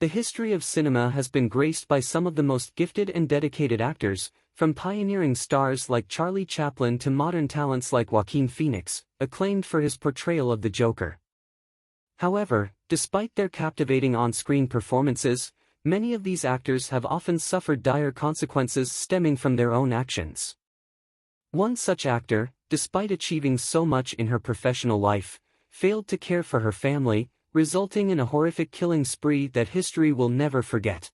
The history of cinema has been graced by some of the most gifted and dedicated actors, from pioneering stars like Charlie Chaplin to modern talents like Joaquin Phoenix, acclaimed for his portrayal of the Joker. However, despite their captivating on-screen performances, many of these actors have often suffered dire consequences stemming from their own actions. One such actor, despite achieving so much in her professional life, failed to care for her family, resulting in a horrific killing spree that history will never forget.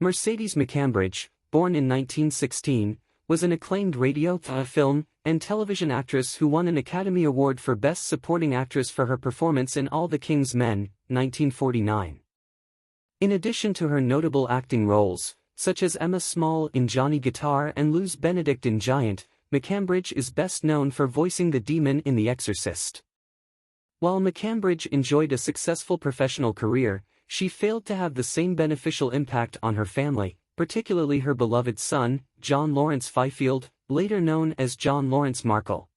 Mercedes McCambridge, born in 1916, was an acclaimed radio, film, and television actress who won an Academy Award for Best Supporting Actress for her performance in All the King's Men, 1949. In addition to her notable acting roles, such as Emma Small in Johnny Guitar and Luz Benedict in Giant, McCambridge is best known for voicing the demon in The Exorcist. While McCambridge enjoyed a successful professional career, she failed to have the same beneficial impact on her family, particularly her beloved son, John Lawrence Fifield, later known as John Lawrence Markle.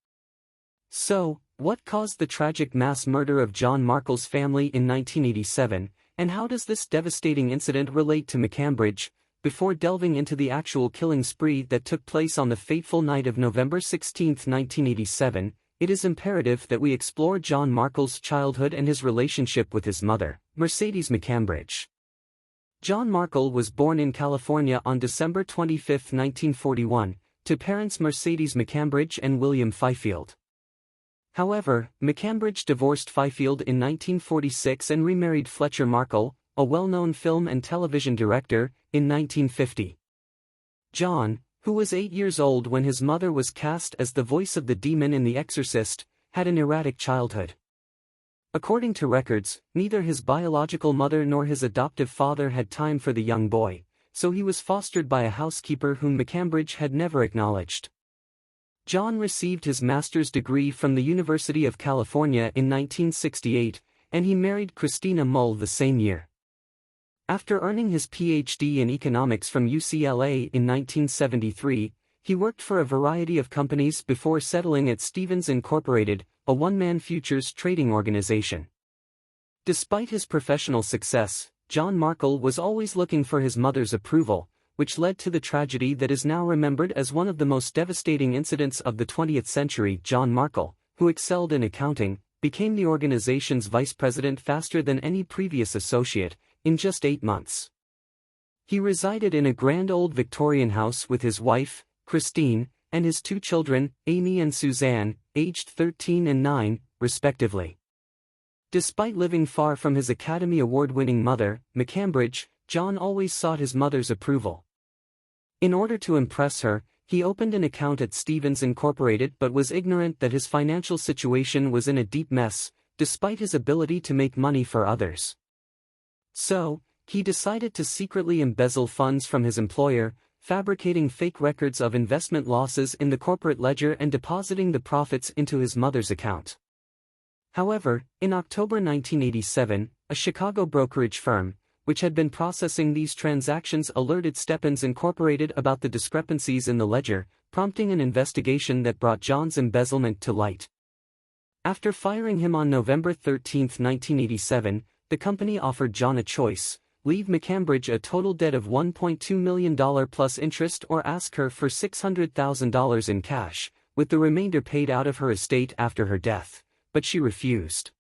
So, what caused the tragic mass murder of John Markle's family in 1987, and how does this devastating incident relate to McCambridge? Before delving into the actual killing spree that took place on the fateful night of November 16, 1987, it is imperative that we explore John Markle's childhood and his relationship with his mother, Mercedes McCambridge. John Markle was born in California on December 25, 1941, to parents Mercedes McCambridge and William Fifield. However, McCambridge divorced Fifield in 1946 and remarried Fletcher Markle, a well-known film and television director, in 1950. John, who was 8 years old when his mother was cast as the voice of the demon in The Exorcist, had an erratic childhood. According to records, neither his biological mother nor his adoptive father had time for the young boy, so he was fostered by a housekeeper whom McCambridge had never acknowledged. John received his master's degree from the University of California in 1968, and he married Christina Mull the same year. After earning his Ph.D. in economics from UCLA in 1973, he worked for a variety of companies before settling at Stevens Incorporated, a one-man futures trading organization. Despite his professional success, John Markle was always looking for his mother's approval, which led to the tragedy that is now remembered as one of the most devastating incidents of the 20th century. John Markle, who excelled in accounting, became the organization's vice president faster than any previous associate, in just 8 months. He resided in a grand old Victorian house with his wife, Christine, and his 2 children, Amy and Suzanne, aged 13 and 9, respectively. Despite living far from his Academy Award-winning mother, McCambridge, John always sought his mother's approval. In order to impress her, he opened an account at Stevens Incorporated but was ignorant that his financial situation was in a deep mess, despite his ability to make money for others. So, he decided to secretly embezzle funds from his employer, fabricating fake records of investment losses in the corporate ledger and depositing the profits into his mother's account. However, in October 1987, a Chicago brokerage firm, which had been processing these transactions, alerted Stephens Incorporated about the discrepancies in the ledger, prompting an investigation that brought John's embezzlement to light. After firing him on November 13, 1987, the company offered John a choice: leave McCambridge a total debt of $1.2 million plus interest, or ask her for $600,000 in cash, with the remainder paid out of her estate after her death, but she refused.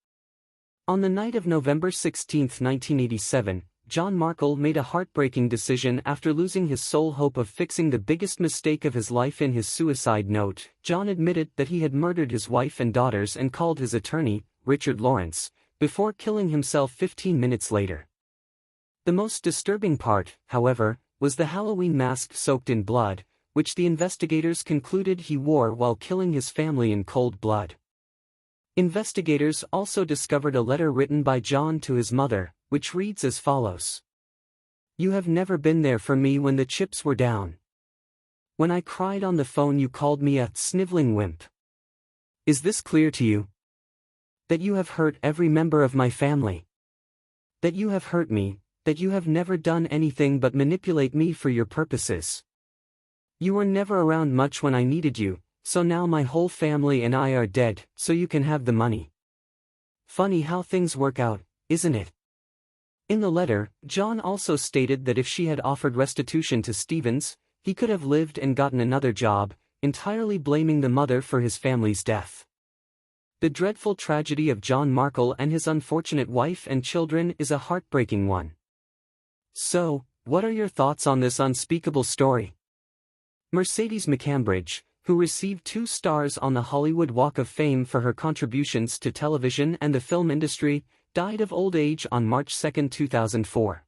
On the night of November 16, 1987, John Markle made a heartbreaking decision after losing his sole hope of fixing the biggest mistake of his life. In his suicide note, John admitted that he had murdered his wife and daughters and called his attorney, Richard Lawrence, before killing himself 15 minutes later. The most disturbing part, however, was the Halloween mask soaked in blood, which the investigators concluded he wore while killing his family in cold blood. Investigators also discovered a letter written by John to his mother, which reads as follows: "You have never been there for me when the chips were down. When I cried on the phone you called me a sniveling wimp. Is this clear to you? That you have hurt every member of my family. That you have hurt me, that you have never done anything but manipulate me for your purposes. You were never around much when I needed you, so now my whole family and I are dead, so you can have the money. Funny how things work out, isn't it? In the letter, John also stated that if she had offered restitution to Stevens, he could have lived and gotten another job, entirely blaming the mother for his family's death. The dreadful tragedy of John Markle and his unfortunate wife and children is a heartbreaking one. So, what are your thoughts on this unspeakable story? Mercedes McCambridge, who received 2 stars on the Hollywood Walk of Fame for her contributions to television and the film industry, died of old age on March 2, 2004.